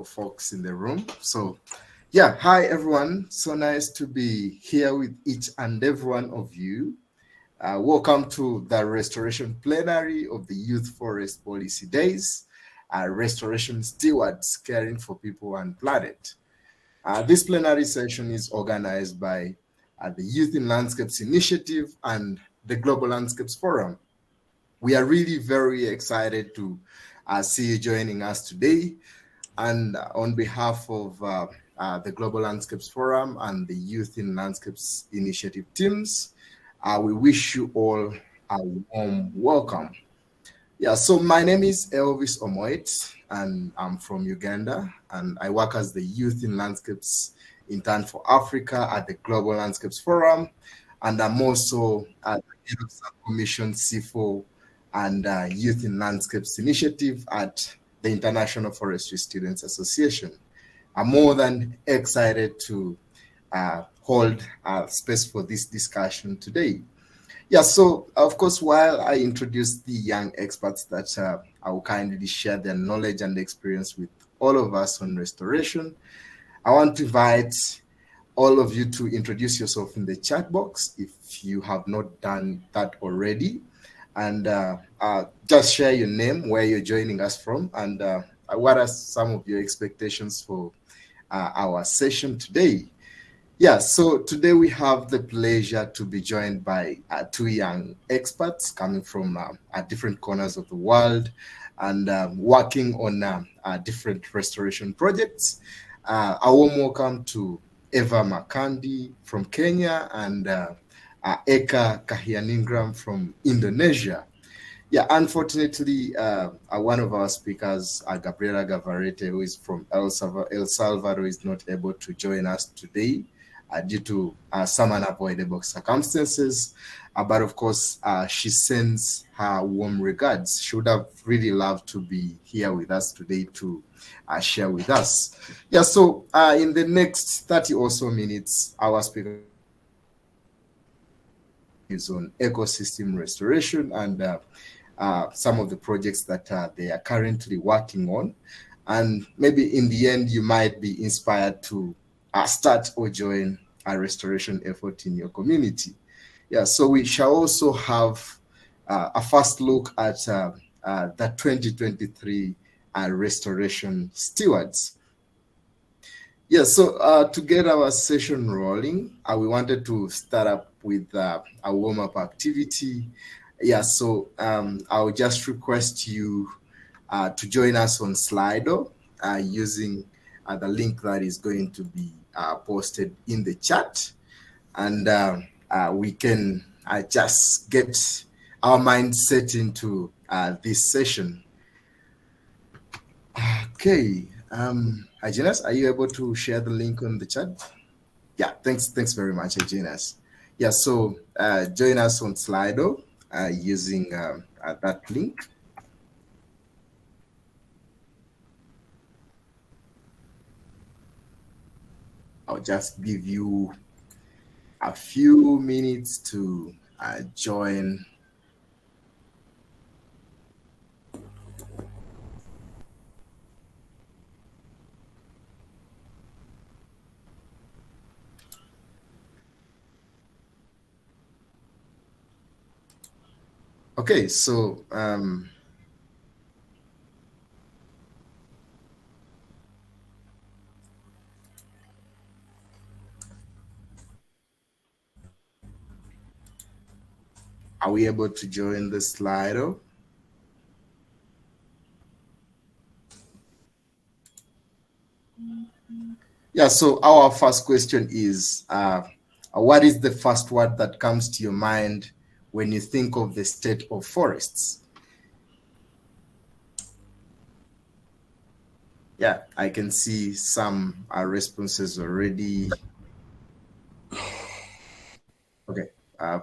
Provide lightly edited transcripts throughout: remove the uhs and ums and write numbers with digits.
folks in the room. So, yeah, hi everyone. So nice to be here with each and every one of you. Welcome to the restoration plenary of the Youth Forest Policy Days, Restoration Stewards Caring for People and Planet. This plenary session is organized by the Youth in Landscapes Initiative and the Global Landscapes Forum. We are really very excited to see you joining us today. And on behalf of the Global Landscapes Forum and the Youth in Landscapes Initiative teams, we wish you all a warm welcome. Yeah, so my name is Elvis Omoit, and I'm from Uganda, and I work as the Youth in Landscapes Intern for Africa at the Global Landscapes Forum, and I'm also at the head of Subcommission C4 and Youth in Landscapes Initiative at the International Forestry Students Association. I'm more than excited to hold space for this discussion today. Yeah, so of course, while I introduce the young experts that I will kindly share their knowledge and experience with all of us on restoration, I want to invite all of you to introduce yourself in the chat box if you have not done that already. And just share your name, where you're joining us from, and what are some of your expectations for our session today. Yeah, so today we have the pleasure to be joined by two young experts coming from different corners of the world and working on different restoration projects. A warm welcome to Eva Makandi from Kenya and Eka Kahianingram from Indonesia. Yeah, unfortunately, one of our speakers, Gabriela Gavarete, who is from El Salvador, is not able to join us today due to some unavoidable circumstances. But of course, she sends her warm regards. She would have really loved to be here with us today to share with us. Yeah, so in the next 30 or so minutes, our speaker is on ecosystem restoration and some of the projects that they are currently working on. And maybe in the end, you might be inspired to start or join a restoration effort in your community. Yeah, so we shall also have a first look at the 2023 restoration stewards. Yeah, so to get our session rolling, we wanted to start up with a warm-up activity. Yeah, so I'll just request you to join us on Slido using the link that is going to be posted in the chat. And we can just get our mind set into this session. Okay. Agenas, are you able to share the link on the chat? Yeah, thanks very much, Agenas. Yeah, so join us on Slido using that link. I'll just give you a few minutes to join. Okay, so are we able to join the Slido? Yeah, so our first question is, what is the first word that comes to your mind when you think of the state of forests? Yeah, I can see some responses already. Okay,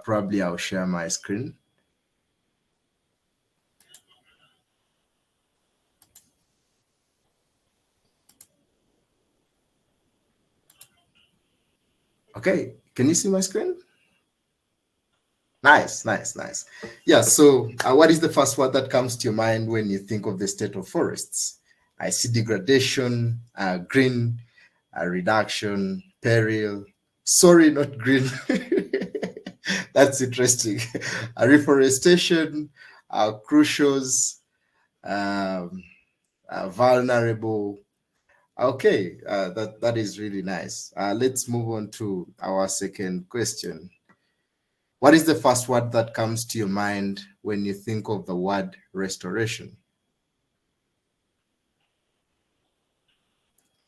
probably I'll share my screen. Okay, can you see my screen? Nice. Yeah, so what is the first word that comes to your mind when you think of the state of forests? I see degradation, green, reduction, peril. Sorry, not green. That's interesting. Reforestation, crucials, um, vulnerable. Okay, that is really nice. Let's move on to our second question. What is the first word that comes to your mind when you think of the word restoration?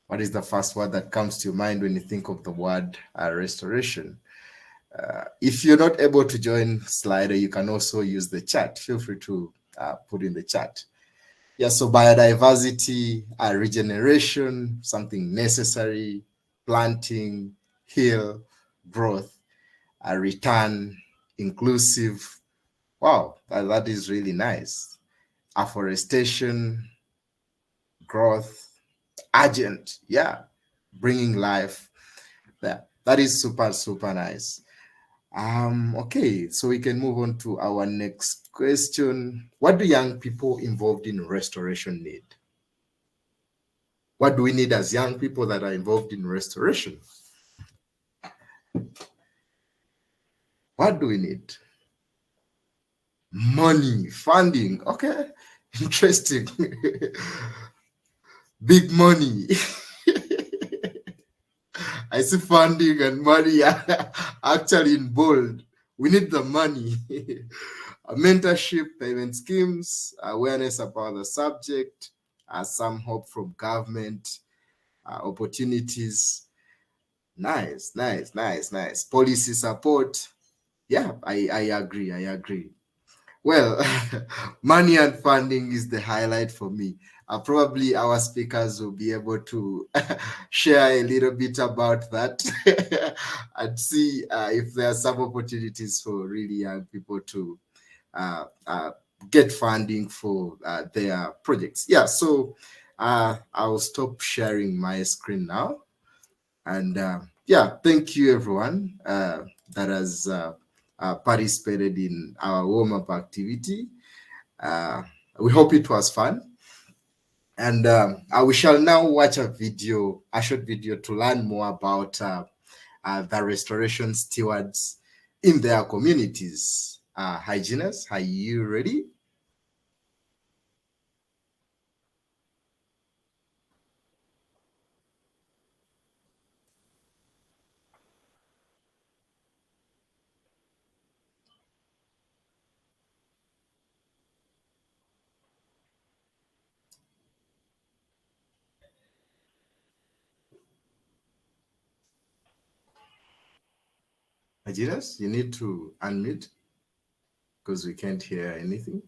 What is the first word that comes to your mind when you think of the word restoration? If you're not able to join Slido, you can also use the chat. Feel free to put in the chat. Yeah, so biodiversity, regeneration, something necessary, planting, heal, growth, return, inclusive. Wow, that is really nice. Afforestation, growth, urgent. Yeah, bringing life. That is super, super nice. Okay, so we can move on to our next question. What do young people involved in restoration need? What do we need as young people that are involved in restoration? What do we need? Money, funding. Okay, interesting. Big money. I see funding and money actually in bold. We need the money. Mentorship, payment schemes, awareness about the subject, some hope from government, opportunities. Nice, nice, nice, nice. Policy support. Yeah, I agree. I agree. Well, money and funding is the highlight for me. Probably our speakers will be able to share a little bit about that and see if there are some opportunities for really young people to uh, uh, get funding for their projects. Yeah, so I'll stop sharing my screen now. And yeah, thank you everyone that has participated in our warm-up activity. We hope it was fun. And we shall now watch a short video to learn more about the restoration stewards in their communities. Hygienists, are you ready? Hygienists, you need to unmute because we can't hear anything.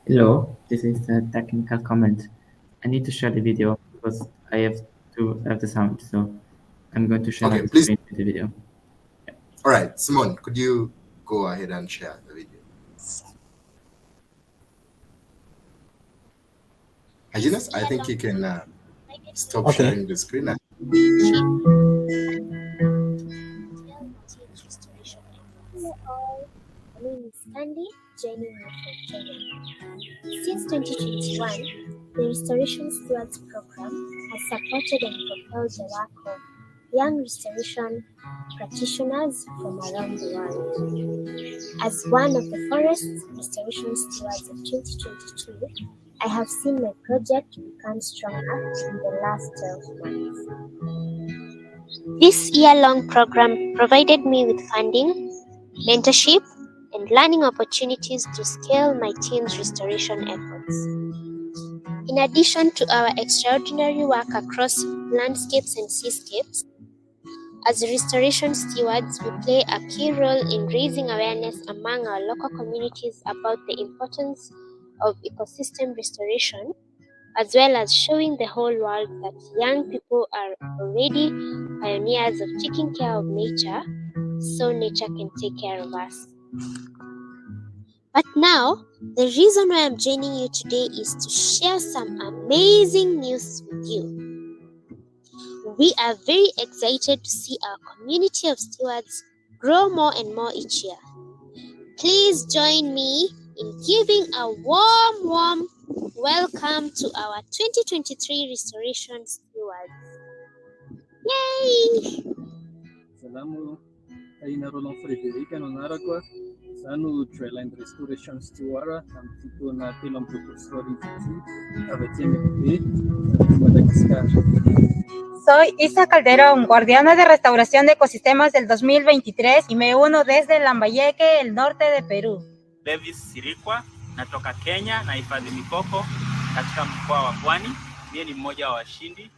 Hello, this is a technical comment. I need to share the video because I have to have the sound, so I'm going to share Okay, my please. screen with the video. Yeah. All right, Simone, could you go ahead and share the video? Hygienist, I think you can stop sharing the screen. Hello all, my name is Candy, joining you from Kenya. Since 2021, the Restoration Stewards Program has supported and propelled the work of young restoration practitioners from around the world. As one of the Forest Restoration Stewards of 2022, I have seen my project become stronger in the last 12 months. This year-long program provided me with funding, mentorship, and learning opportunities to scale my team's restoration efforts. In addition to our extraordinary work across landscapes and seascapes, as restoration stewards, we play a key role in raising awareness among our local communities about the importance of ecosystem restoration, as well as showing the whole world that young people are already pioneers of taking care of nature, so nature can take care of us. But now, the reason why I'm joining you today is to share some amazing news with you. We are very excited to see our community of stewards grow more and more each year. Please join me in giving a warm welcome to our 2023 Restoration Stewards. Yay! Salamo, ay narulong Frederica Nonaragua, Sanu Trailline Restoration Steward, ang tipo na Tilong Restoring City, YFPD, Madagascar. Soy Isa Calderón, guardiana de restauración de ecosistemas del 2023 y me uno desde Lambayeque, el norte de Perú. Davis Sirikwa, natoka Kenya na hifadhi mikoko katika mkoa wa Pwani. Mimi ni mmoja wa washindi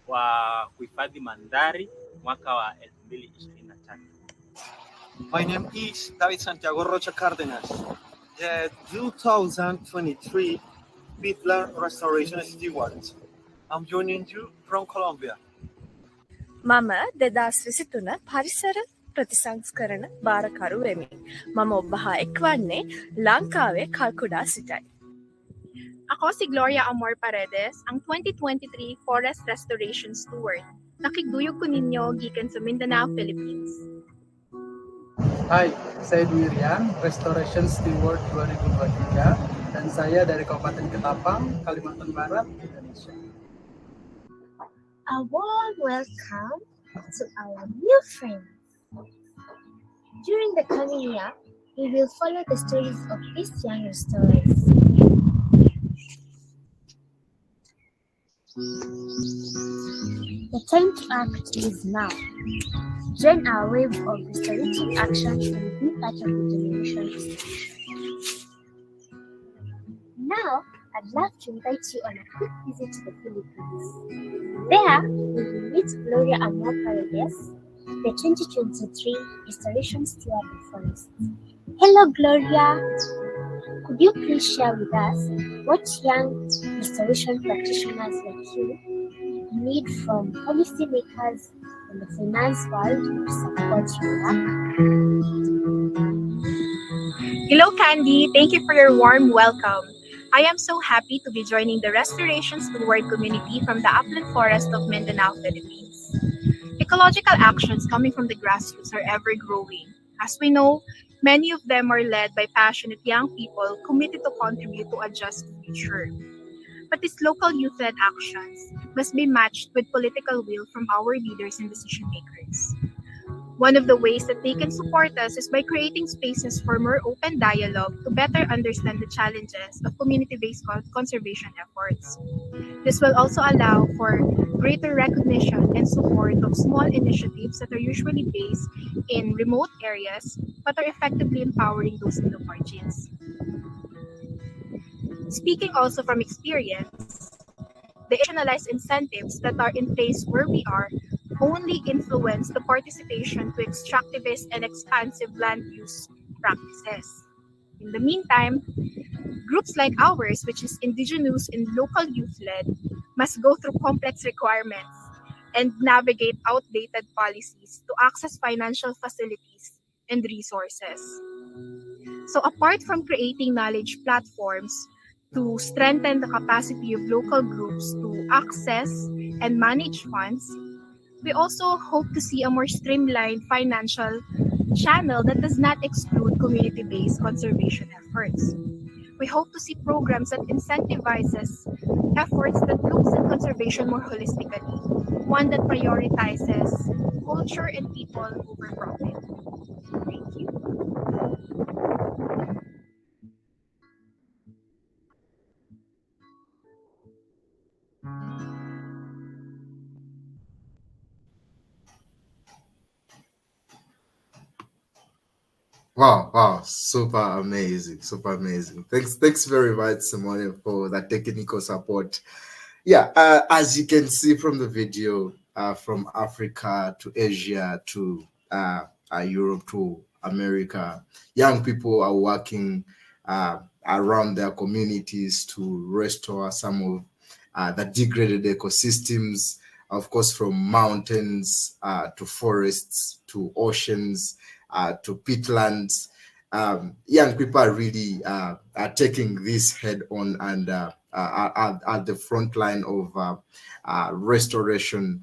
wa kuhifadhi mandhari mwaka wa 2023. My name is David Santiago Rocha Cárdenas, the 2023 Peatland Restoration Steward. I'm joining you from Colombia. මම 2023 පරිසර ප්‍රතිසංස්කරණ භාරකරු වෙමි. මම ඔබ හා එක්වන්නේ ලංකාවේ Kalkudah සිටයි. Ako si Gloria Amor Paredes, ang 2023 Forest Restoration Steward. Nakigduyog ko ninyo gikan sa Mindanao, Philippines. Hai, saya Dwirian, Restoration Steward 2023 dan saya dari Kabupaten Ketapang, Kalimantan Barat, Indonesia. A warm welcome to our new friends. During the coming year, we will follow the stories of these young restorers. The time to act is now. Join our wave of restorative action and be part of the generation restoration. Now, I'd love to invite you on a quick visit to the Philippines. There, we will meet Gloria Amor Paredes, the 2023 Restoration Steward of Forest. Hello, Gloria. Could you please share with us what young restoration practitioners like you need from policymakers and the finance world to support your work? Hello, Candy. Thank you for your warm welcome. I am so happy to be joining the Restoration Steward community from the upland forest of Mindanao, Philippines. Ecological actions coming from the grassroots are ever growing. As we know, many of them are led by passionate young people committed to contribute to a just future. But these local youth-led actions must be matched with political will from our leaders and decision makers. One of the ways that they can support us is by creating spaces for more open dialogue to better understand the challenges of community-based conservation efforts. This will also allow for greater recognition and support of small initiatives that are usually based in remote areas but are effectively empowering those in the margins. Speaking also from experience, the institutionalized incentives that are in place where we are only influence the participation to extractivist and expansive land use practices. In the meantime, groups like ours, which is indigenous and local youth-led, must go through complex requirements and navigate outdated policies to access financial facilities and resources. So apart from creating knowledge platforms to strengthen the capacity of local groups to access and manage funds, we also hope to see a more streamlined financial channel that does not exclude community-based conservation efforts. We hope to see programs that incentivizes efforts that looks at conservation more holistically, one that prioritizes culture and people over profit. Thank you. Wow, super amazing. Thanks very much, Simone, for that technical support. Yeah, as you can see from the video, from Africa to Asia to Europe to America, young people are working around their communities to restore some of the degraded ecosystems, of course, from mountains to forests to oceans to peatlands. Young people are really are taking this head on and are at the front line of restoration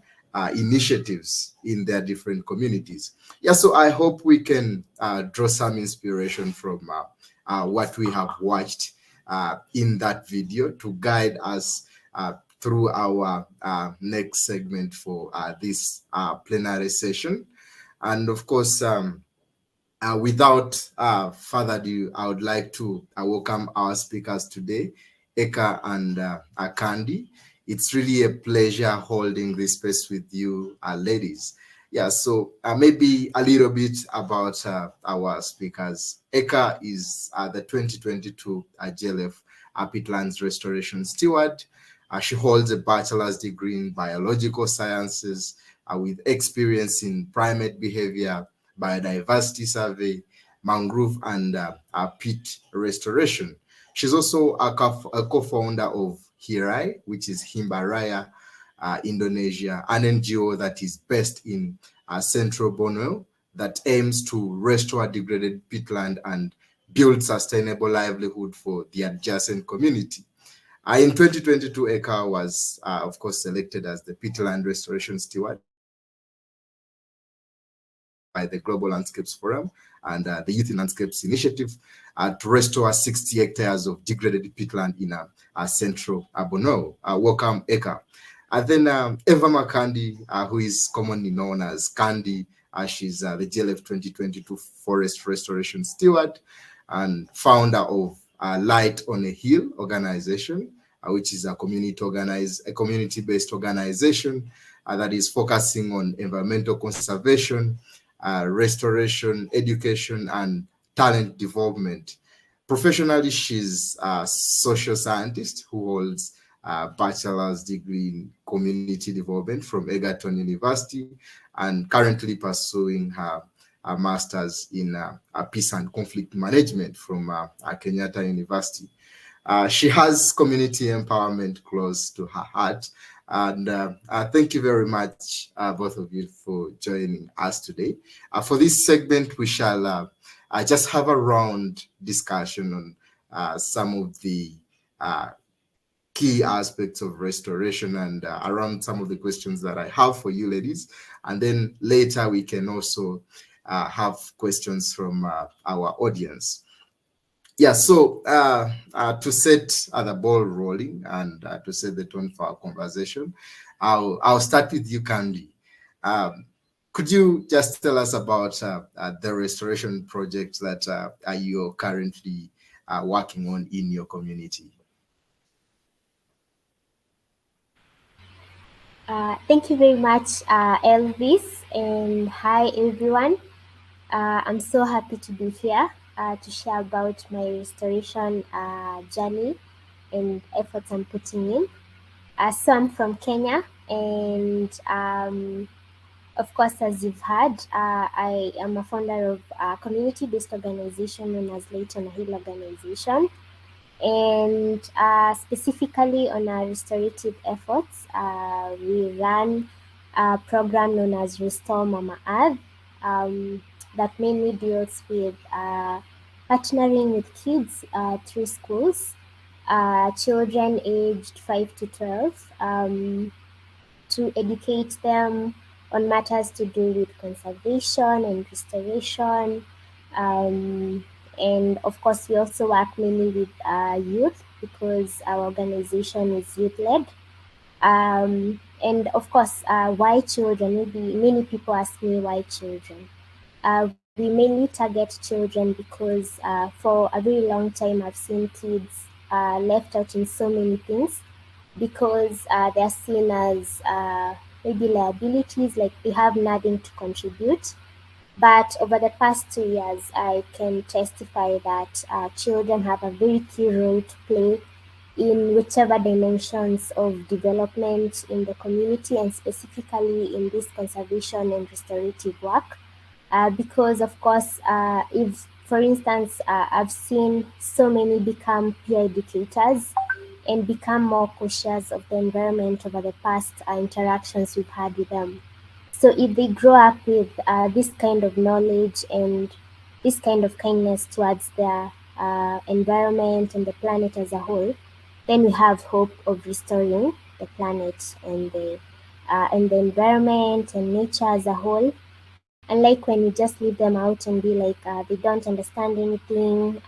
initiatives in their different communities. Yeah, so I hope we can draw some inspiration from what we have watched in that video to guide us through our next segment for this plenary session. And of course, without further ado, I would like to welcome our speakers today, Eka and Kandi. It's really a pleasure holding this space with you, ladies. Yeah, so maybe a little bit about our speakers. Eka is the 2022 JLF Peatlands Restoration Steward. She holds a bachelor's degree in biological sciences with experience in primate behavior, biodiversity survey, mangrove, and peat restoration. She's also a co-founder of HIRAI, which is Himbaraya, Indonesia, an NGO that is based in central Borneo that aims to restore degraded peatland and build sustainable livelihood for the adjacent community. In 2022, Eka was, of course, selected as the Peatland Restoration Steward by the Global Landscapes Forum and the Youth in Landscapes Initiative to restore 60 hectares of degraded peatland in central Borneo. Welcome, Eka. And then Eva Makandi, who is commonly known as Kandi, she's the JLF 2022 Forest Restoration Steward and founder of Light on a Hill organization, which is a community-based organization that is focusing on environmental conservation, restoration, education, and talent development. Professionally, she's a social scientist who holds a bachelor's degree in community development from Egerton University and currently pursuing her master's in peace and conflict management from Kenyatta University. She has community empowerment close to her heart. And thank you very much, both of you, for joining us today. For this segment, we shall just have a round discussion on some of the key aspects of restoration and around some of the questions that I have for you, ladies. And then later we can also have questions from our audience. Yeah, so to set the ball rolling and to set the tone for our conversation, I'll start with you, Kandi. Could you just tell us about the restoration projects that you're currently working on in your community? Thank you very much, Elvis, and hi everyone. I'm so happy to be here to share about my restoration journey and efforts I'm putting in. So I'm from Kenya, and of course, as you've heard, I am a founder of a community-based organization known as Light on a Hill organization. And specifically on our restorative efforts, we run a program known as Restore Mama Earth that mainly deals with partnering with kids through schools, children aged 5 to 12, to educate them on matters to do with conservation and restoration. And of course, we also work mainly with youth because our organization is youth-led. And of course, why children? Maybe many people ask me why children. We mainly target children because for a very long time, I've seen kids left out in so many things because they're seen as maybe liabilities, like they have nothing to contribute. But over the past 2 years, I can testify that children have a very key role to play in whichever dimensions of development in the community and specifically in this conservation and restorative work. Because of course, if, for instance, I've seen so many become peer educators and become more cautious of the environment over the past interactions we've had with them. So if they grow up with this kind of knowledge and this kind of kindness towards their environment and the planet as a whole, then we have hope of restoring the planet and the environment and nature as a whole. Unlike when you just leave them out and be like, they don't understand anything,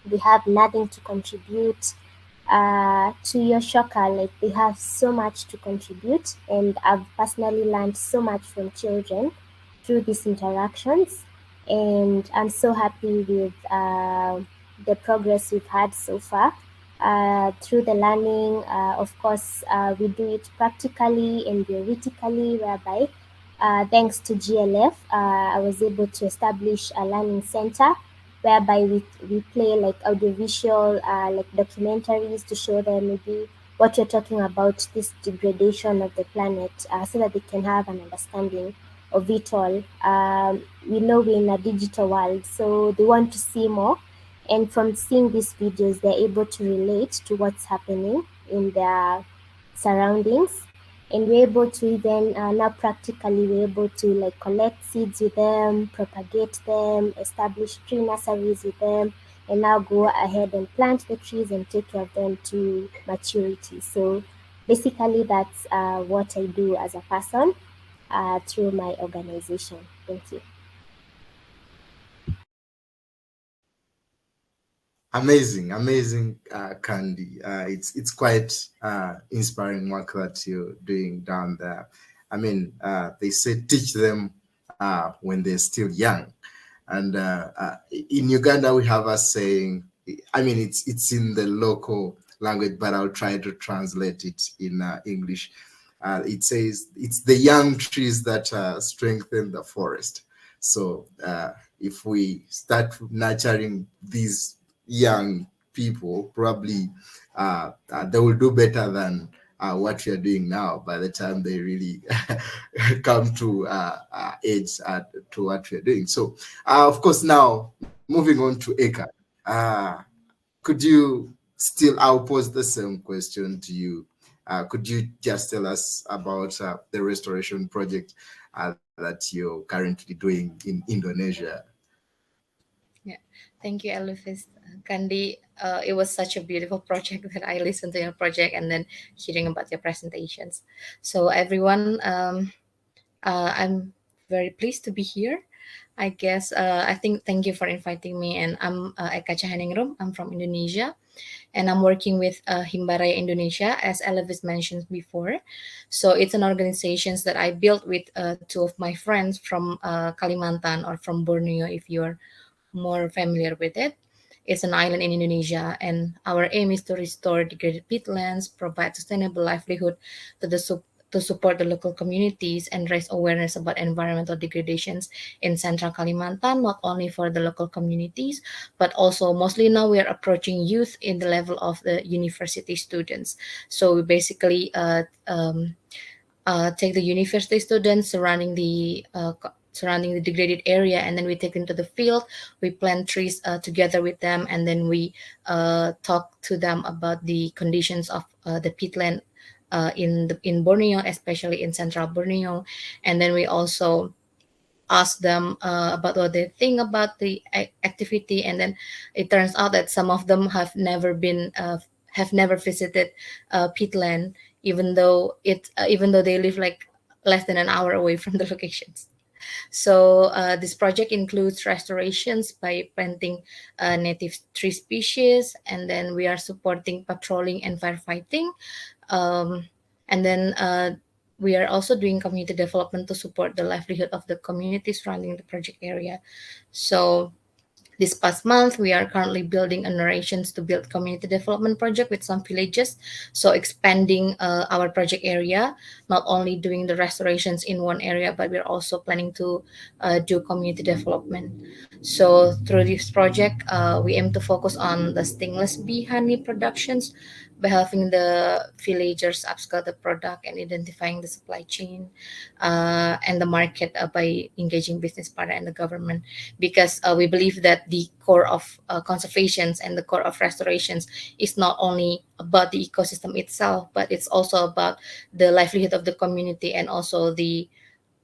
they have nothing to contribute. To your shocker, like they have so much to contribute, and I've personally learned so much from children through these interactions, and I'm so happy with the progress we've had so far. Through the learning, of course, we do it practically and theoretically, whereby thanks to GLF, I was able to establish a learning center whereby we play like audiovisual like documentaries to show them maybe what you're talking about, this degradation of the planet, so that they can have an understanding of it all. We know we're in a digital world, so they want to see more, and from seeing these videos they're able to relate to what's happening in their surroundings. And we're able to even now practically we're able to like collect seeds with them, propagate them, establish tree nurseries with them, and now go ahead and plant the trees and take care of them to maturity. So basically that's what I do as a person through my organization. Thank you. Amazing, Candy. It's quite inspiring work that you're doing down there. I mean, they say teach them when they're still young, and in Uganda we have a saying. I mean, it's in the local language, but I'll try to translate it in English. It says it's the young trees that strengthen the forest. So if we start nurturing these young people, probably they will do better than what we are doing now by the time they really come to age to what we are doing. So, of course, now moving on to Eka, could you still, I'll pose the same question to you. Could you just tell us about the restoration project that you're currently doing in Indonesia? Yeah, thank you, Elvis. Kandi, it was such a beautiful project that I listened to your project and then hearing about your presentations. So everyone, I'm very pleased to be here. I guess I think thank you for inviting me. And I'm Eka Cahaningrum. I'm from Indonesia, and I'm working with Himbaraya Indonesia, as Elvis mentioned before. So it's an organization that I built with two of my friends from Kalimantan or from Borneo, if you're more familiar with it. It's an island in Indonesia, and our aim is to restore degraded peatlands, provide sustainable livelihood to to support the local communities and raise awareness about environmental degradations in central Kalimantan, not only for the local communities, but also mostly now we are approaching youth in the level of the university students. So we basically take the university students surrounding the degraded area, and then we take them to the field. We plant trees together with them, and then we talk to them about the conditions of the peatland in Borneo, especially in central Borneo. And then we also ask them about what they think about the activity, and then it turns out that some of them have never visited peatland, even though they live like less than an hour away from the locations. So this project includes restorations by planting native tree species, and then we are supporting patrolling and firefighting. And then we are also doing community development to support the livelihood of the community surrounding the project area. So this past month, we are currently building a narrations to build community development project with some villages. So expanding our project area, not only doing the restorations in one area, but we're also planning to do community development. So through this project, we aim to focus on the stingless bee honey productions by helping the villagers upscale the product and identifying the supply chain and the market by engaging business partner and the government, because we believe that the core of conservations and the core of restorations is not only about the ecosystem itself, but it's also about the livelihood of the community, and also the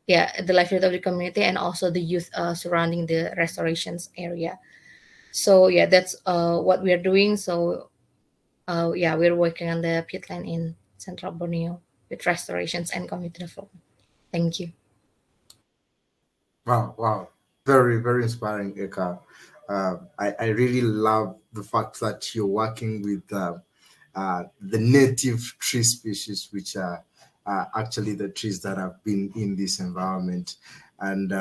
livelihood of the community, and also the youth surrounding the restorations area. So yeah, that's what we are doing. So yeah, we're working on the peatland in central Borneo with restorations and community development. Thank you. Wow, wow. Very, very inspiring, Eka. I really love the fact that you're working with the native tree species, which are actually the trees that have been in this environment. And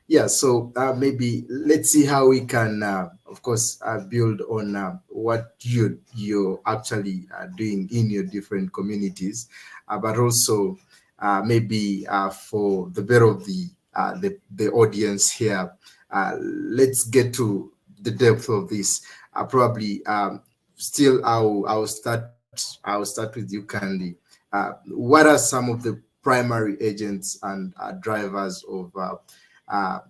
yeah, so maybe let's see how we can, of course, build on what you're actually doing in your different communities, but also maybe for the better of the audience here, let's get to the depth of this. Probably still I'll start with you, Candy. What are some of the primary agents and drivers of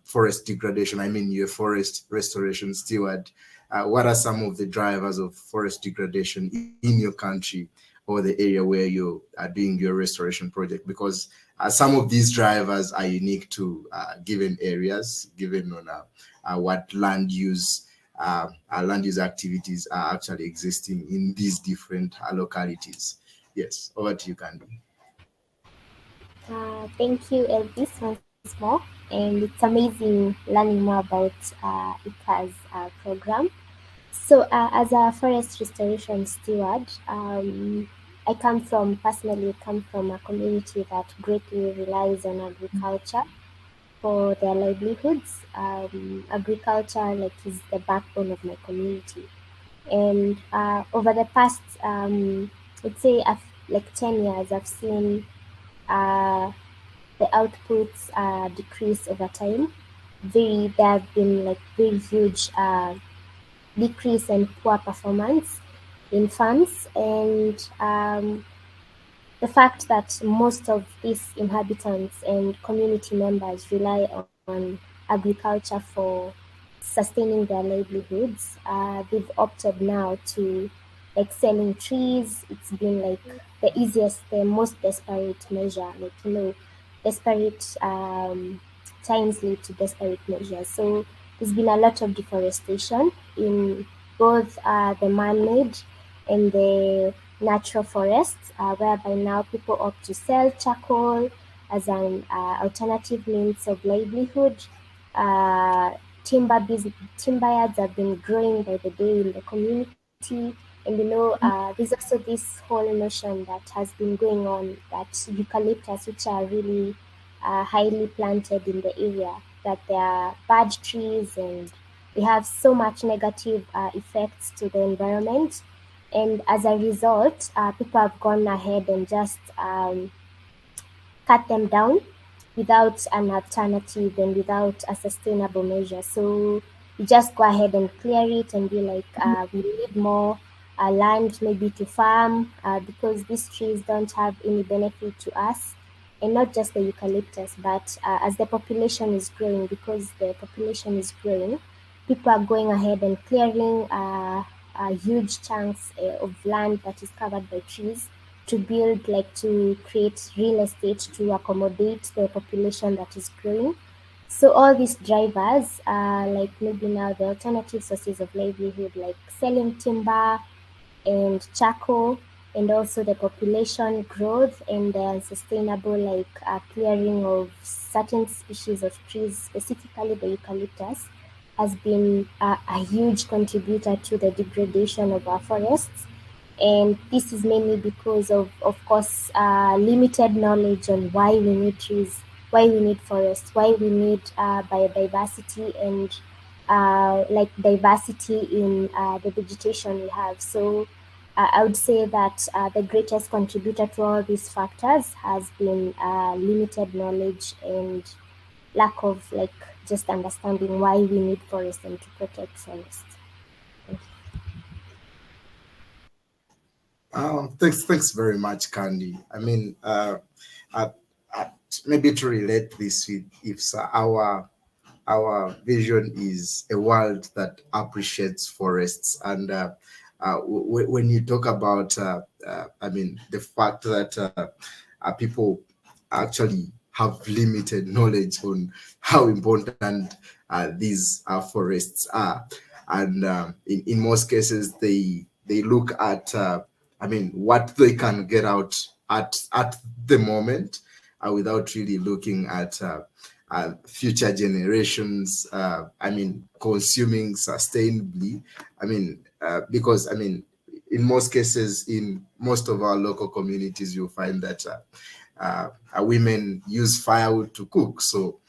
forest degradation? I mean, you're a forest restoration steward. What are some of the drivers of forest degradation in your country or the area where you are doing your restoration project? Because some of these drivers are unique to given areas, given on what land use activities are actually existing in these different localities. Yes, over to you, Candy. Thank you, Elvis, once more. And it's amazing learning more about ICA's program. So, as a forest restoration steward, personally come from a community that greatly relies on agriculture for their livelihoods. Agriculture, like, is the backbone of my community. And over the past, let's say, like 10 years, I've seen uh, the outputs decrease over time. There have been like very huge decrease and poor performance in farms, and the fact that most of these inhabitants and community members rely on agriculture for sustaining their livelihoods. They've opted now to like selling trees. It's been like the easiest, the most desperate measure, like, desperate times lead to desperate measures. So there's been a lot of deforestation in both the man-made and the natural forests, whereby now people opt to sell charcoal as an alternative means of livelihood. Uh, timber yards have been growing by the day in the community, and there's also this whole notion that has been going on that eucalyptus, which are really highly planted in the area, that they are bad trees and they have so much negative effects to the environment. And as a result, people have gone ahead and just cut them down without an alternative and without a sustainable measure. So you just go ahead and clear it and be like, we need more land maybe to farm, because these trees don't have any benefit to us. And not just the eucalyptus, but as the population is growing, because the population is growing, people are going ahead and clearing huge chunks of land that is covered by trees to build, like, to create real estate to accommodate the population that is growing. So all these drivers are like maybe now the alternative sources of livelihood, like selling timber and charcoal, and also the population growth and the unsustainable, like, clearing of certain species of trees, specifically the eucalyptus, has been a huge contributor to the degradation of our forests. And this is mainly because of course, limited knowledge on why we need trees, why we need forests, why we need biodiversity, and like diversity in the vegetation we have. So I would say that the greatest contributor to all these factors has been limited knowledge and lack of, like, just understanding why we need forests and to protect forests. Thank you. Thanks very much, Candy. I mean, uh, uh, maybe to relate this with if our vision is a world that appreciates forests, and when you talk about, I mean, the fact that people actually have limited knowledge on how important these forests are, and in most cases they look at, I mean, what they can get out at the moment, without really looking at future generations, consuming sustainably. Because in most cases, in most of our local communities, you'll find that women use firewood to cook. So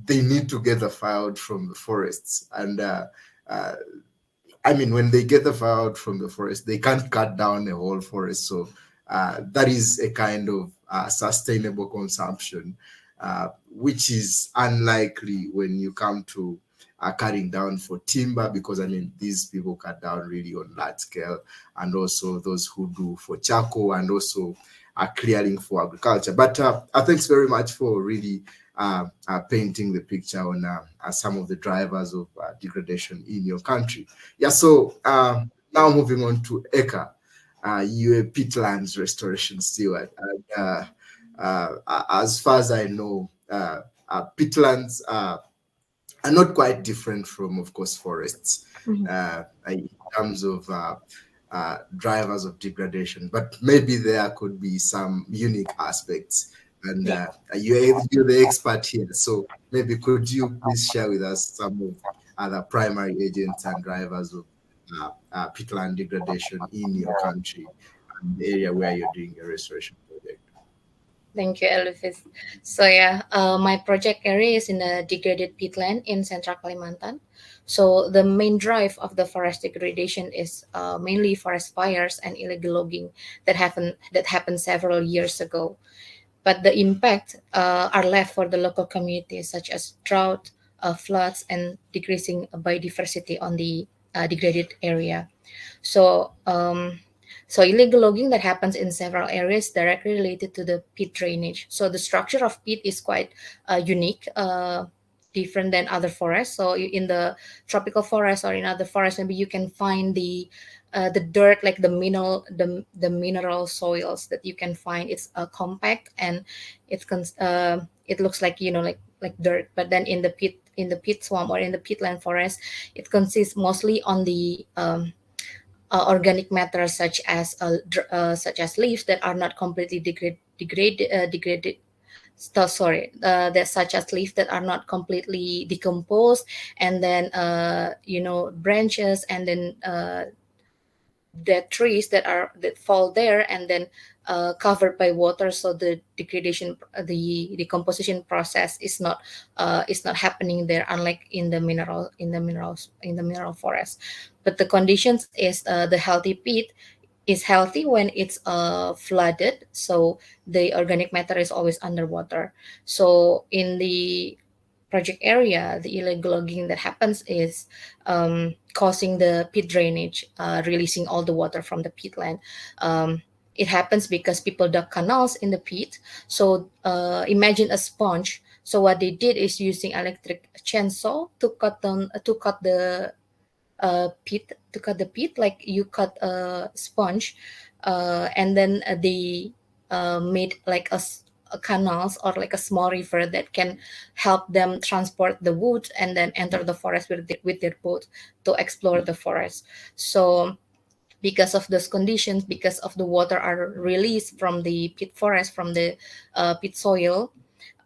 they need to get the firewood from the forests. And when they get the firewood from the forest, they can't cut down a whole forest. So that is a kind of sustainable consumption, which is unlikely when you come to cutting down for timber, because these people cut down really on large scale, and also those who do for charcoal, and also clearing for agriculture. But thanks very much for really painting the picture on some of the drivers of degradation in your country. Yeah, so now moving on to Eka. You're a peatlands restoration steward. And, as far as I know, peatlands are not quite different from, of course, forests in terms of drivers of degradation, but maybe there could be some unique aspects. And you're the expert here, so maybe could you please share with us some of other primary agents and drivers of peatland degradation in your country and the area where you're doing a restoration project? Thank you, Elvis. So yeah, my project area is in the degraded peatland in Central Kalimantan. So the main drive of the forest degradation is mainly forest fires and illegal logging that happened several years ago. But the impact are left for the local communities, such as drought, floods, and decreasing biodiversity on the degraded area. So, so illegal logging that happens in several areas directly related to the peat drainage. So the structure of peat is quite unique, different than other forests. So in the tropical forest or in other forests, maybe you can find the dirt, like the mineral soils that you can find. It's compact and it looks like like dirt. But then in the peat swamp or in the peatland forest, it consists mostly on the organic matter such as leaves that are not completely degraded. That such as leaves that are not completely decomposed, and then branches, and then dead trees that fall there, and then covered by water. So the the decomposition process is not happening there, unlike in the mineral forest. But the conditions is the healthy peat is healthy when it's flooded, so the organic matter is always underwater. So in the project area, the illegal logging that happens is causing the peat drainage, releasing all the water from the peatland. It happens because people dug canals in the peat. So imagine a sponge. So what they did is using electric chainsaw to cut the peat, like you cut a sponge, and then they made like a canals or like a small river that can help them transport the wood and then enter the forest with their boat to explore the forest. So because of those conditions, because of the water are released from the peat forest, from the peat soil,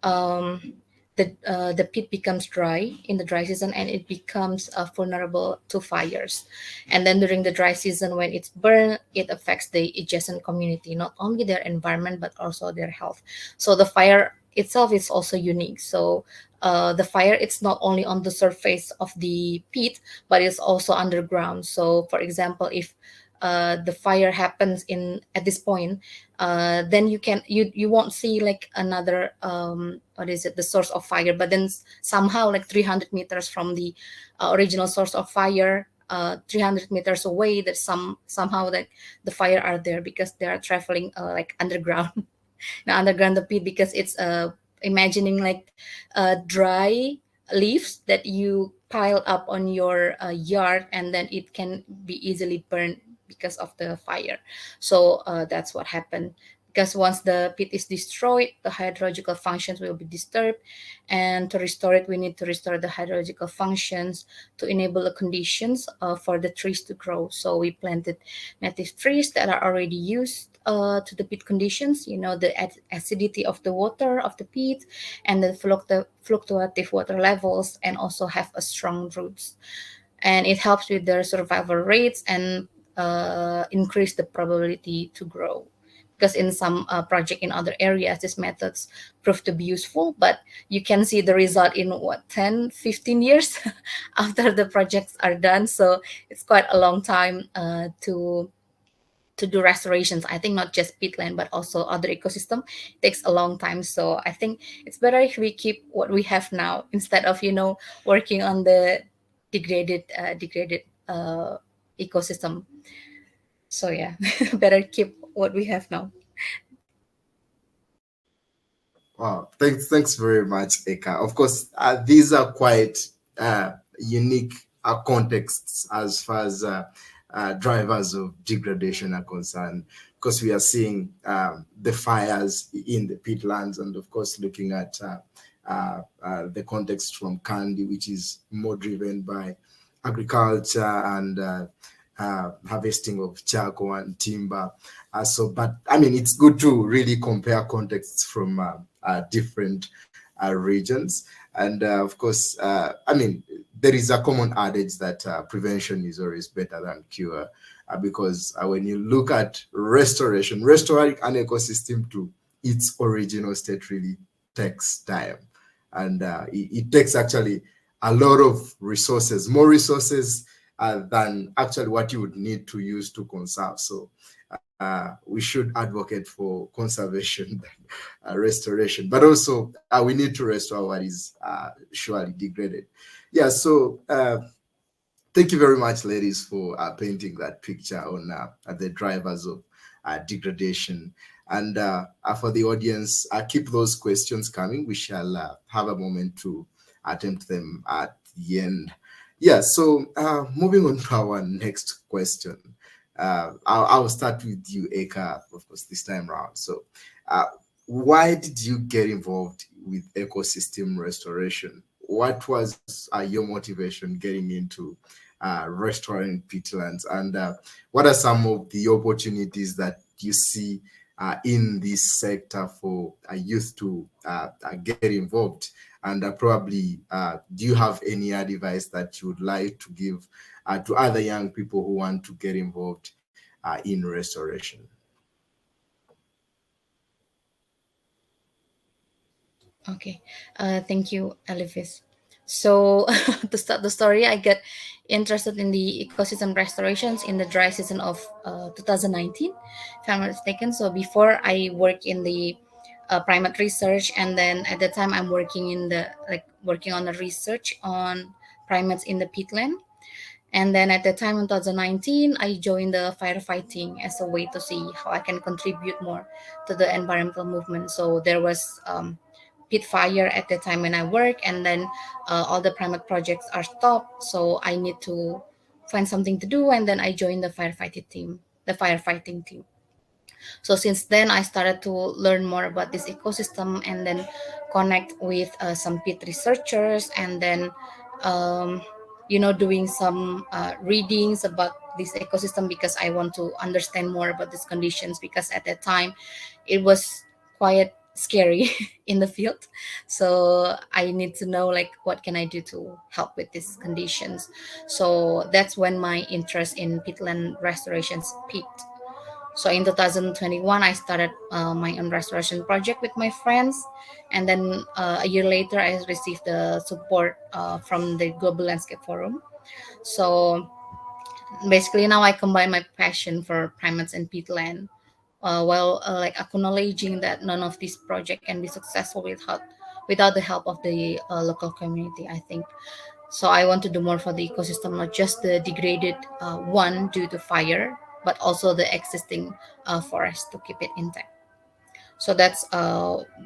um, the pit becomes dry in the dry season, and it becomes vulnerable to fires. And then during the dry season, when it's burned, it affects the adjacent community, not only their environment but also their health. So the fire itself is also unique. So the fire, it's not only on the surface of the pit, but it's also underground. So for example, if the fire happens at this point, then you won't see like another what is it, the source of fire. But then somehow, like 300 meters from the original source of fire, 300 meters away, that somehow that the fire are there because they are traveling like underground. Now underground the pit, because it's imagining like dry leaves that you pile up on your yard, and then it can be easily burned because of the fire. So that's what happened. Because once the pit is destroyed, the hydrological functions will be disturbed. And to restore it, we need to restore the hydrological functions to enable the conditions for the trees to grow. So we planted native trees that are already used to the pit conditions, the acidity of the water of the pit, and the fluctuative water levels, and also have a strong roots. And it helps with their survival rates and increase the probability to grow. Because in some project in other areas, these methods prove to be useful, but you can see the result in 10-15 years after the projects are done. So it's quite a long time to do restorations. I think not just peatland but also other ecosystem takes a long time. So I think it's better if we keep what we have now instead of working on the degraded ecosystem. So yeah, better keep what we have now. Wow, thanks very much, Eka. Of course, these are quite unique contexts as far as drivers of degradation are concerned, because we are seeing the fires in the peatlands, and of course, looking at the context from Kandy, which is more driven by agriculture and harvesting of charcoal and timber. But I mean, it's good to really compare contexts from different regions. And of course, I mean, there is a common adage that prevention is always better than cure, because when you look at restoring an ecosystem to its original state really takes time. And it takes actually a lot of resources, more resources than actually what you would need to use to conserve. So we should advocate for conservation, restoration, but also we need to restore what is surely degraded. Yeah, so thank you very much, ladies, for painting that picture on the drivers of degradation. And for the audience, keep those questions coming. We shall have a moment to attempt them at the end. Yeah, so moving on to our next question. I'll start with you, Eka, of course, this time around. So why did you get involved with ecosystem restoration? What was your motivation getting into restoring peatlands? And what are some of the opportunities that you see in this sector for youth to get involved? And probably, do you have any advice that you would like to give to other young people who want to get involved in restoration? Okay, thank you, Elvis. So to start the story, I got interested in the ecosystem restorations in the dry season of 2019, if I'm not mistaken. So before I work in the primate research, and then at the time I'm working in the working on the research on primates in the peatland. And then at the time in 2019, I joined the firefighting as a way to see how I can contribute more to the environmental movement. So there was pit fire at the time when I work, and then all the primate projects are stopped. So I need to find something to do, and then I joined the firefighting team. So since then, I started to learn more about this ecosystem, and then connect with some pit researchers, and then doing some readings about this ecosystem, because I want to understand more about these conditions, because at that time it was quite scary in the field. So I need to know what can I do to help with these conditions. So that's when my interest in peatland restorations peaked. So in 2021, I started my own restoration project with my friends. And then a year later, I received the support from the Global Landscape Forum. So basically now I combine my passion for primates and peatland, while acknowledging that none of these projects can be successful without the help of the local community, I think. So I want to do more for the ecosystem, not just the degraded one due to fire, but also the existing forest to keep it intact. So that's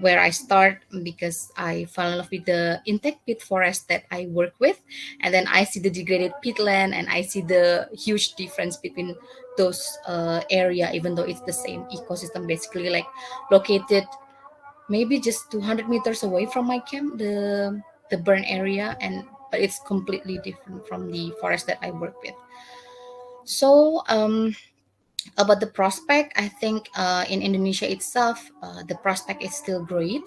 where I start, because I fell in love with the intact peat forest that I work with. And then I see the degraded peatland, and I see the huge difference between those area, even though it's the same ecosystem, basically located maybe just 200 meters away from my camp, the burn area, and but it's completely different from the forest that I work with. So About the prospect, I think in Indonesia itself, the prospect is still great,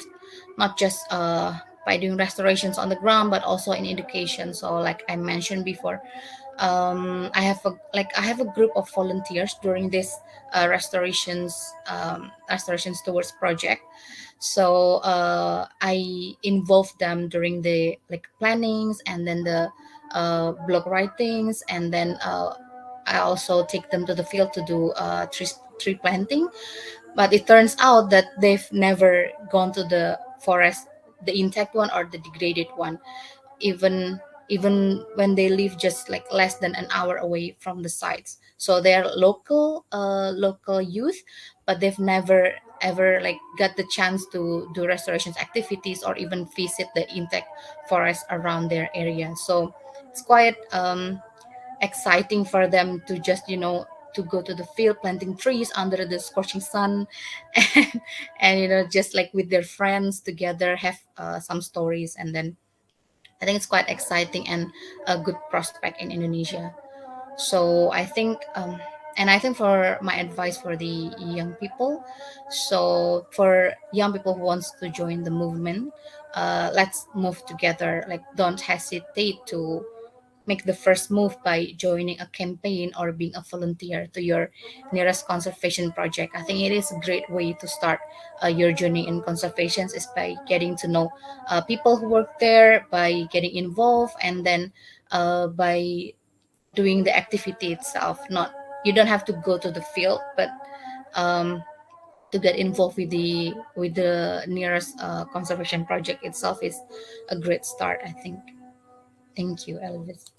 not just by doing restorations on the ground, but also in education. So, like I mentioned before, I have a group of volunteers during this restoration stewards project. So I involve them during the like plannings, and then the blog writings, and then I also take them to the field to do tree planting. But it turns out that they've never gone to the forest, the intact one or the degraded one, even even when they live just like less than an hour away from the sites. So they're local youth, but they've never ever like got the chance to do restorations activities or even visit the intact forest around their area. So it's quite exciting for them to just to go to the field planting trees under the scorching sun and just like with their friends together have some stories. And then I think it's quite exciting and a good prospect in Indonesia. So I think for my advice for the young people, so for young people who wants to join the movement, let's move together. Like, don't hesitate to make the first move by joining a campaign or being a volunteer to your nearest conservation project. I think it is a great way to start your journey in conservation is by getting to know people who work there, by getting involved, and then by doing the activity itself. Not You don't have to go to the field, but um, to get involved with the nearest conservation project itself is a great start, I think. Thank you, Elvis.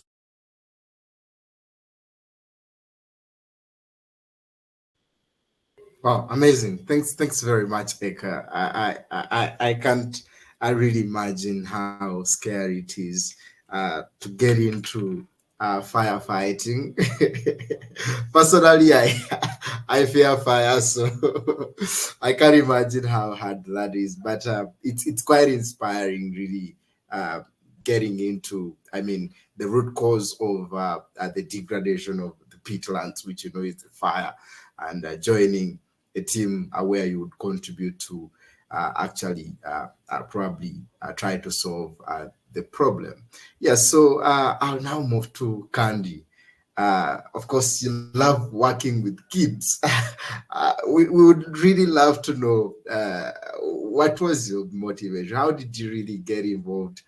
Wow, amazing. Thanks very much, Eka. I can't I really imagine how scary it is to get into firefighting. Personally, I fear fire, so I can't imagine how hard that is. But it's quite inspiring, really. Getting into, I mean, the root cause of the degradation of the peatlands, which is the fire, and joining a team where you would contribute to actually probably try to solve the problem. Yeah, so I'll now move to Candy. Of course, you love working with kids. We would really love to know what was your motivation? How did you really get involved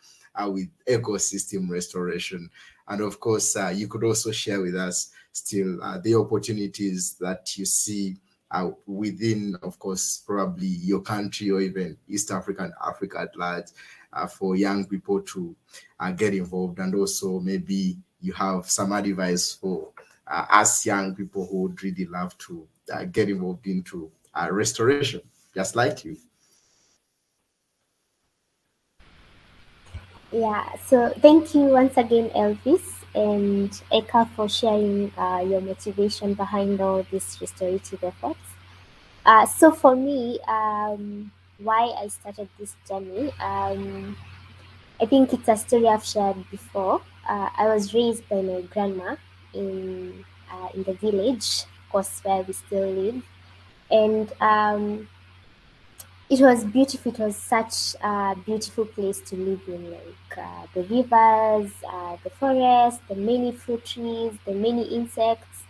with ecosystem restoration? And of course, you could also share with us still the opportunities that you see within, of course, probably your country or even East Africa and Africa at large, for young people to get involved. And also maybe you have some advice for us young people who would really love to get involved into restoration, just like you. Yeah, so thank you once again, Elvis and Eka, for sharing your motivation behind all these restorative efforts. So for me, why I started this journey, I think it's a story I've shared before. I was raised by my grandma in the village, of course, where we still live, and it was beautiful. It was such a beautiful place to live in, like the rivers, the forest, the many fruit trees, the many insects.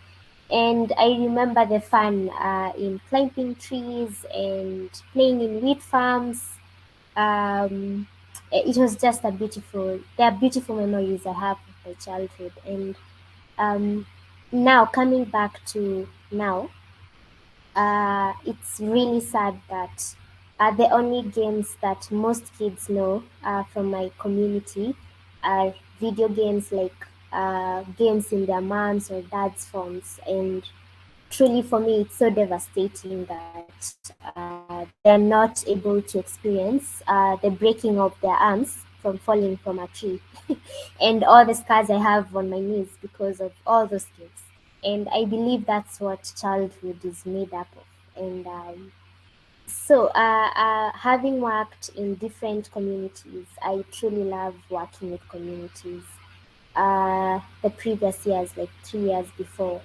And I remember the fun in climbing trees and playing in wheat farms. Um, it was just there are beautiful memories I have of my childhood. And um, now, coming back to now, it's really sad that the only games that most kids know from my community are video games, like games in their mom's or dad's phones. And truly, for me, it's so devastating that they're not able to experience the breaking of their arms from falling from a tree and all the scars I have on my knees because of all those games. And I believe that's what childhood is made up of. And having worked in different communities, I truly love working with communities. the previous years, like 3 years before.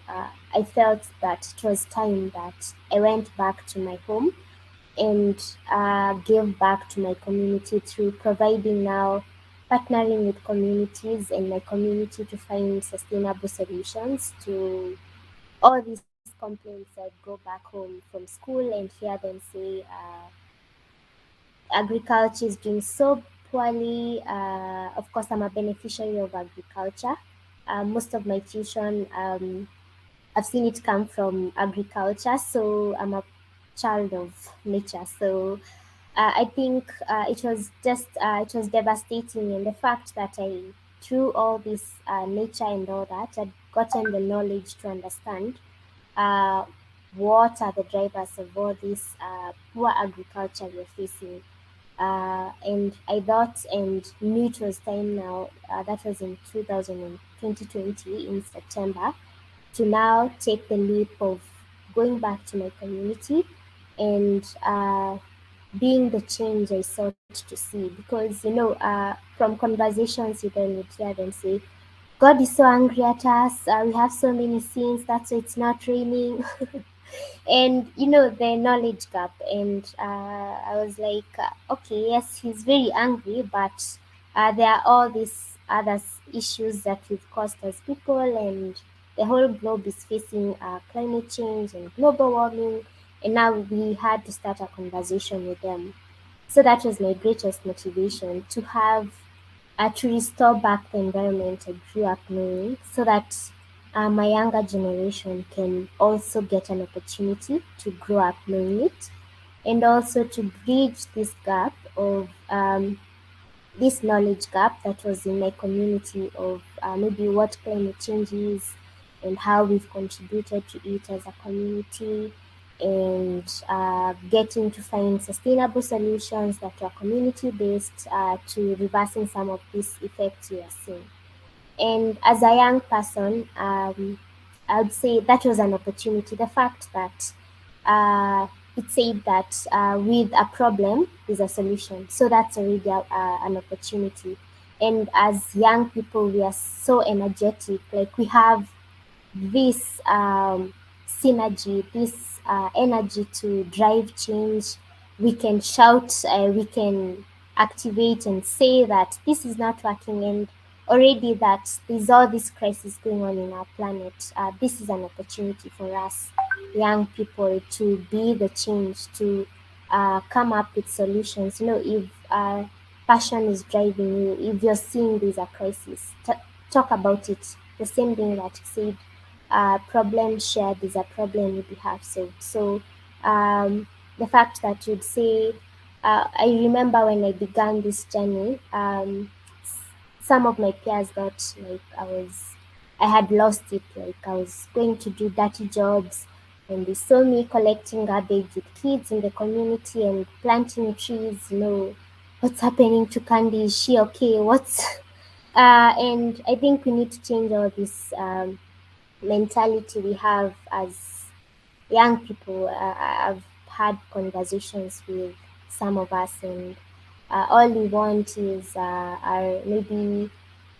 I felt that it was time that I went back to my home and give back to my community through providing now partnering with communities and my community to find sustainable solutions to all these complaints. I go back home from school and hear them say agriculture is doing so poorly. Of course, I'm a beneficiary of agriculture. Most of my tuition, I've seen it come from agriculture, so I'm a child of nature. So I think it was devastating, and the fact that I, through all this nature and all that, had gotten the knowledge to understand uh, what are the drivers of all this poor agriculture we're facing. And I thought and knew it was time now, that was in 2020 in September, to now take the leap of going back to my community and being the change I sought to see. Because, from conversations you then would hear them say, God is so angry at us, we have so many sins, that's why it's not raining. And the knowledge gap, and I was like, okay, yes, he's very angry, but there are all these other issues that we've caused as people, and the whole globe is facing climate change and global warming, and now we had to start a conversation with them. So that was my greatest motivation, to have to restore back the environment I grew up knowing, so that my younger generation can also get an opportunity to grow up knowing it, and also to bridge this gap of this knowledge gap that was in my community of maybe what climate change is and how we've contributed to it as a community, and getting to find sustainable solutions that are community based to reversing some of these effects we are seeing. And as a young person, I would say that was an opportunity. The fact that it said that with a problem is a solution. So that's already an opportunity. And as young people, we are so energetic. Like, we have this synergy, this energy to drive change. We can shout, we can activate and say that this is not working, and already that there's all this crisis going on in our planet. This is an opportunity for us, young people, to be the change, to come up with solutions. If passion is driving you, if you're seeing there's a crisis, talk about it. The same thing that you said, problem shared is a problem we have solved. So the fact that you'd say, I remember when I began this journey, some of my peers got like I had lost it, like I was going to do dirty jobs, and they saw me collecting garbage with kids in the community and planting trees. What's happening to Candy? Is she okay? What's and I think we need to change all this mentality we have as young people. I've had conversations with some of us, and all we want is our maybe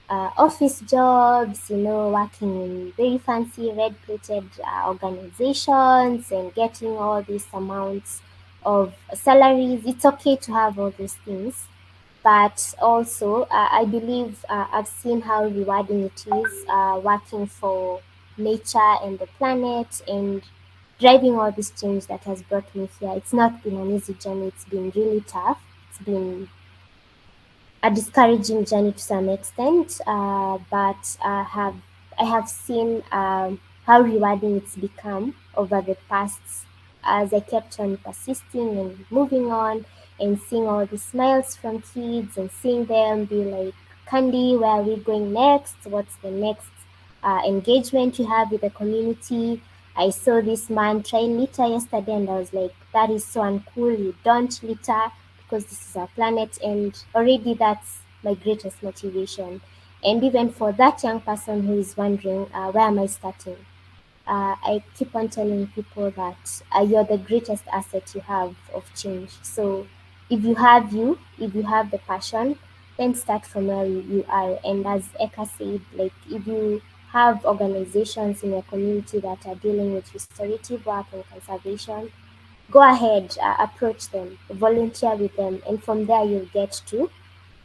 office jobs, working in very fancy red-plated organizations and getting all these amounts of salaries. It's okay to have all those things, but also I believe I've seen how rewarding it is working for nature and the planet and driving all this change that has brought me here. It's not been an easy journey. It's been really tough. It's been a discouraging journey to some extent, but I have seen how rewarding it's become over the past, as I kept on persisting and moving on, and seeing all the smiles from kids and seeing them be like, Candy, where are we going next? What's the next engagement you have with the community? I saw this man trying litter yesterday, and I was like, that is so uncool. You don't litter, because this is our planet. And already that's my greatest motivation. And even for that young person who is wondering, where am I starting? I keep on telling people that you're the greatest asset you have of change. So if you have the passion, then start from where you are. And as Eka said, like if you have organizations in your community that are dealing with restorative work and conservation, go ahead, approach them, volunteer with them, and from there you'll get to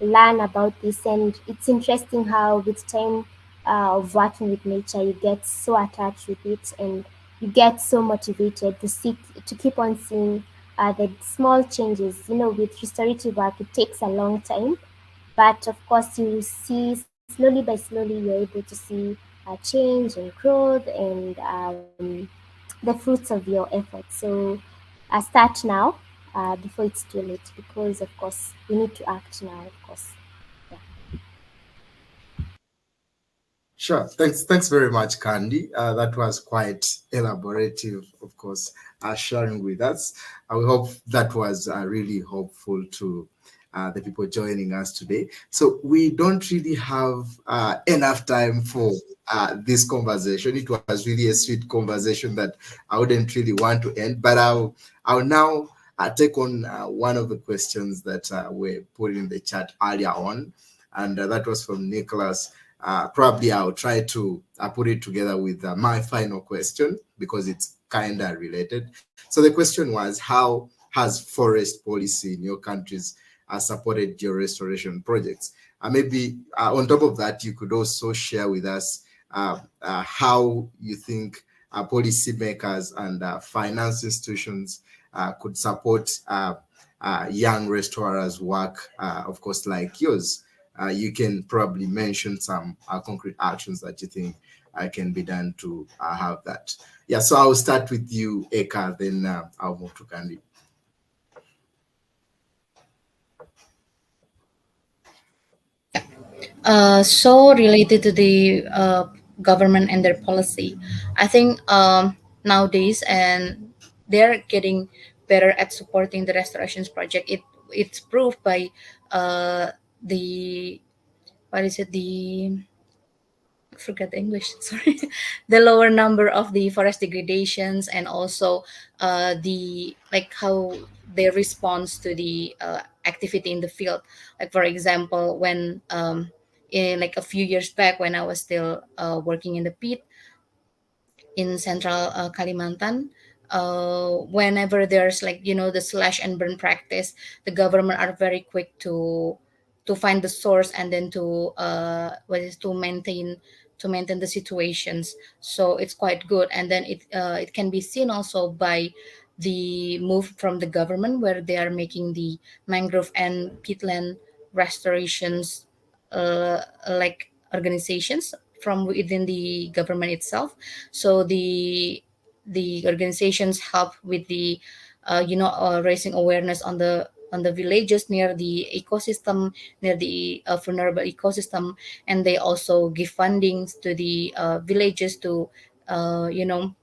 learn about this. And it's interesting how with time of working with nature, you get so attached with it, and you get so motivated to keep on seeing the small changes. With restorative work, it takes a long time, but of course you see slowly by slowly you're able to see change and growth and the fruits of your efforts. So start now before it's too late, because of course we need to act now, of course. Yeah. Sure. Thanks very much, Candy. That was quite elaborative, of course, sharing with us. I hope that was really helpful to the people joining us today. So we don't really have enough time for this conversation. It was really a sweet conversation that I wouldn't really want to end, but I'll now take on one of the questions that were put in the chat earlier on, and that was from Nicholas. Probably I'll try to put it together with my final question because it's kind of related. So the question was, how has forest policy in your countries supported your restoration projects? Maybe on top of that, you could also share with us how you think policymakers and finance institutions could support young restorers' work, of course, like yours. You can probably mention some concrete actions that you think can be done to have that. Yeah, so I'll start with you, Eka, then I'll move to Candy. So related to the government and their policy, I think nowadays and they're getting better at supporting the restorations project. It's proved by the what is it the I forget the English, sorry, the lower number of the forest degradations, and also the like how they response to the activity in the field. Like for example, when in like a few years back when I was still working in the pit, in central Kalimantan, whenever there's like the slash and burn practice, the government are very quick to find the source and then to what is to maintain the situations. So it's quite good, and then it can be seen also by the move from the government where they are making the mangrove and peatland restorations, like organizations from within the government itself. So the organizations help with the raising awareness on the villages near the ecosystem, near the vulnerable ecosystem, and they also give fundings to the villages to uh, you know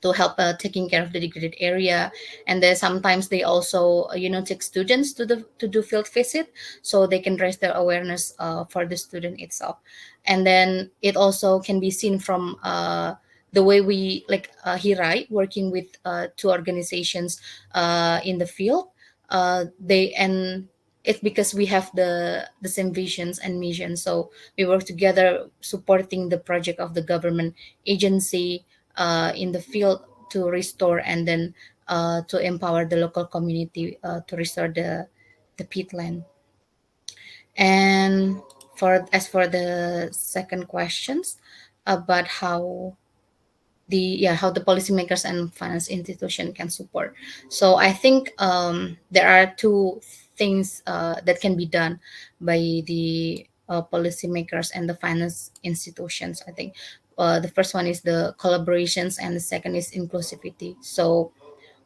to help taking care of the degraded area. And then sometimes they also take students to do field visit, so they can raise their awareness for the student itself. And then it also can be seen from the way we like Hirai working with two organizations in the field. They and it's because we have the same visions and mission, so we work together supporting the project of the government agency in the field to restore, and then to empower the local community to restore the peatland. And for the second questions about how the policymakers and finance institution can support. So I think there are two things that can be done by the policymakers and the finance institutions. I think the first one is the collaborations, and the second is inclusivity. So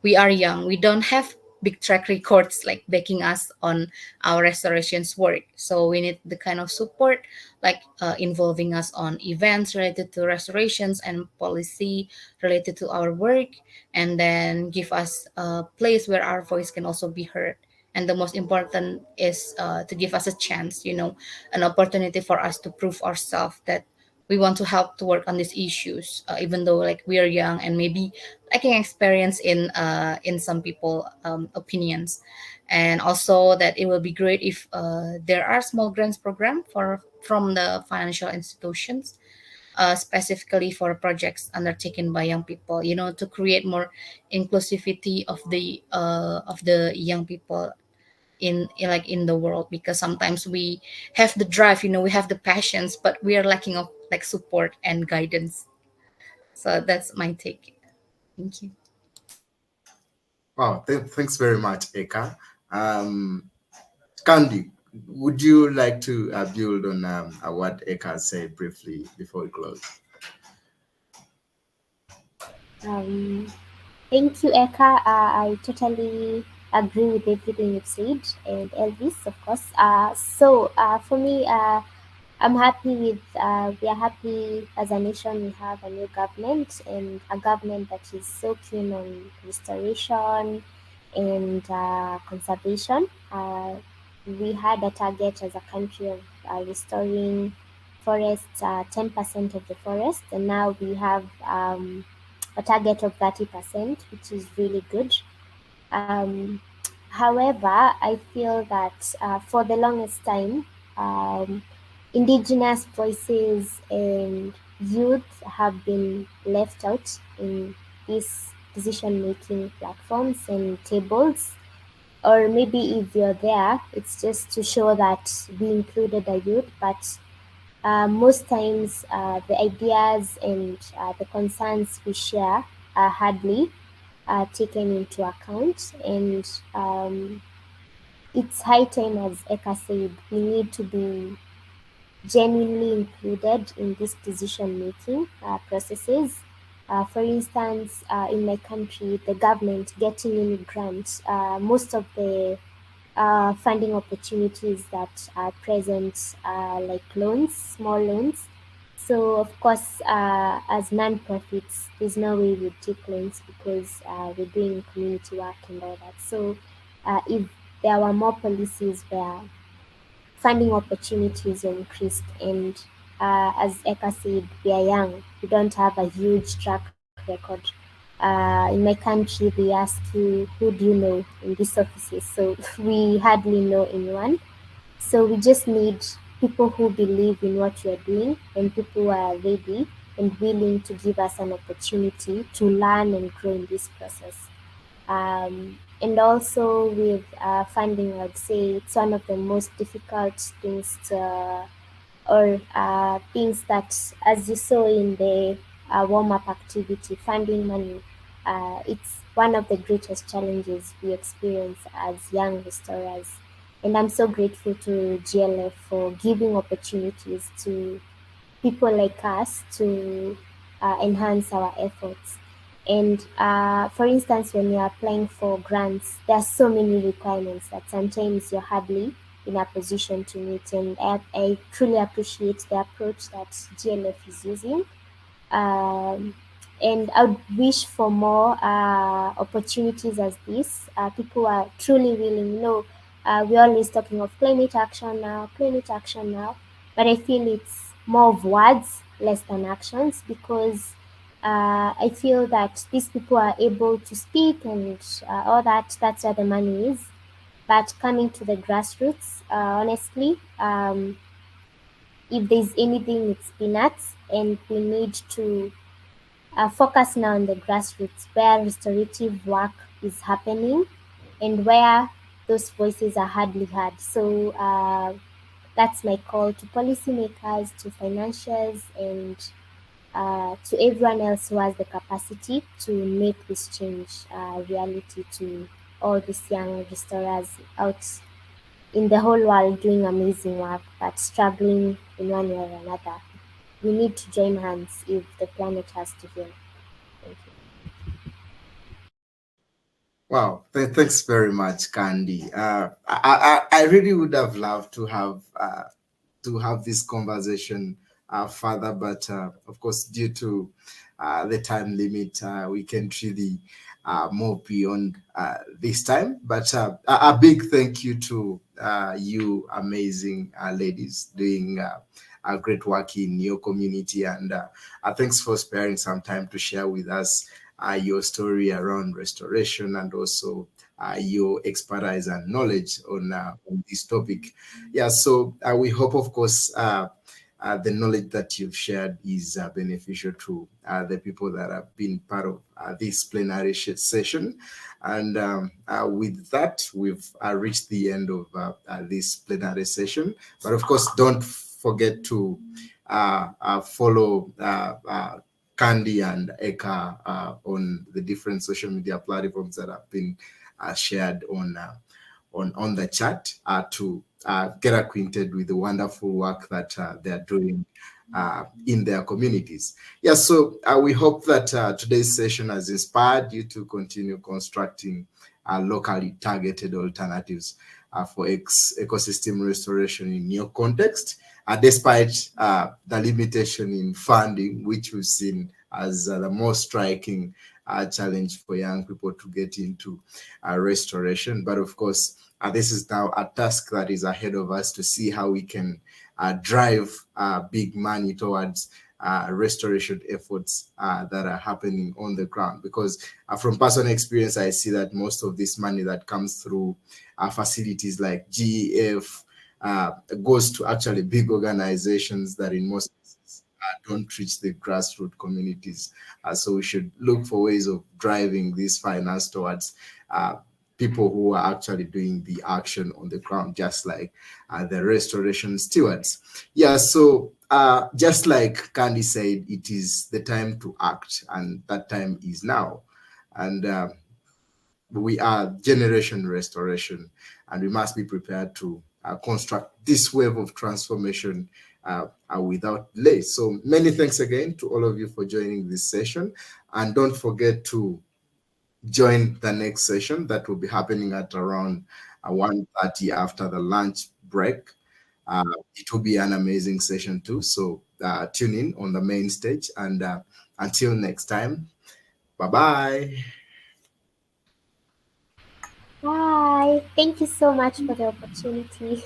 we are young, we don't have big track records like backing us on our restorations work, so we need the kind of support like involving us on events related to restorations and policy related to our work, and then give us a place where our voice can also be heard. And the most important is to give us a chance, an opportunity for us to prove ourselves that we want to help to work on these issues, even though like we are young and maybe lacking experience in some people opinions. And also that it will be great if there are small grants program for from the financial institutions, specifically for projects undertaken by young people, you know, to create more inclusivity of the young people in like in the world, because sometimes we have the drive, you know, we have the passions, but we are lacking of like support and guidance. So that's my take. Thank you. Wow, thanks very much, Eka. Candy, would you like to build on what Eka said briefly before we close? Um, Thank you, Eka. I totally agree with everything you've said, and Elvis, of course. For me, I'm happy with. We are happy as a nation. We have a new government, and a government that is so keen on restoration and conservation. We had a target as a country of restoring forests, 10% of the forest, and now we have a target of 30%, which is really good. Um, However, I feel that for the longest time, um, indigenous voices and youth have been left out in these decision making platforms and tables. Or maybe if you're there, it's just to show that we included the youth, but most times the ideas and the concerns we share are hardly taken into account. And it's high time, as Eka said, we need to be genuinely included in these decision making processes. For instance, in my country, the government getting any grants, most of the funding opportunities that are present are like loans, small loans. So, of course, as non-profits, there's no way we take loans because we're doing community work and all that. So, if there were more policies where funding opportunities are increased, and as Eka said, we are young, we don't have a huge track record. In my country, they ask you, who do you know in these offices? So we hardly know anyone. So we just need people who believe in what we are doing and people who are ready and willing to give us an opportunity to learn and grow in this process. And also with funding, I'd say it's one of the most difficult things to, or things that, as you saw in the warm-up activity, finding money, it's one of the greatest challenges we experience as young restorers. And I'm so grateful to GLF for giving opportunities to people like us to enhance our efforts. And for instance, when you're applying for grants, there are so many requirements that sometimes you're hardly in a position to meet. And I truly appreciate the approach that GLF is using. Um, and I would wish for more opportunities as this. People are truly willing. You know, we're always talking of climate action now, but I feel it's more of words less than actions, because I feel that these people are able to speak and all that. That's where the money is. But coming to the grassroots, honestly, if there's anything, it's peanuts, and we need to focus now on the grassroots where restorative work is happening and where those voices are hardly heard. So that's my call to policymakers, to financiers, and to everyone else who has the capacity to make this change reality, to all these young restorers out in the whole world doing amazing work but struggling in one way or another. We need to join hands if the planet has to heal. Thank you. Wow, thanks very much, Candy. I really would have loved to have this conversation further, but of course, due to the time limit, we can't really move beyond this time. But a big thank you to you, amazing ladies, doing great work in your community. And thanks for sparing some time to share with us your story around restoration and also your expertise and knowledge on this topic. Yeah, so we hope, of course, the knowledge that you've shared is beneficial to the people that have been part of this plenary session. And with that, we've reached the end of this plenary session. But of course, don't forget to follow Candy and Eka on the different social media platforms that have been shared on the chat to get acquainted with the wonderful work that they're doing in their communities. Yeah, so we hope that today's session has inspired you to continue constructing locally targeted alternatives for ecosystem restoration in your context, despite the limitation in funding, which we've seen as the most striking challenge for young people to get into restoration. But of course, this is now a task that is ahead of us to see how we can drive big money towards restoration efforts that are happening on the ground. Because from personal experience, I see that most of this money that comes through facilities like GEF goes to actually big organizations that in most cases don't reach the grassroots communities. So we should look for ways of driving this finance towards people who are actually doing the action on the ground, just like the restoration stewards. Yeah, so just like Candy said, it is the time to act, and that time is now. And we are generation restoration, and we must be prepared to construct this wave of transformation without delay. So many thanks again to all of you for joining this session, and don't forget to join the next session that will be happening at around 1:30 after the lunch break. It will be an amazing session too. So tune in on the main stage, and until next time, bye-bye. Bye. Thank you so much for the opportunity.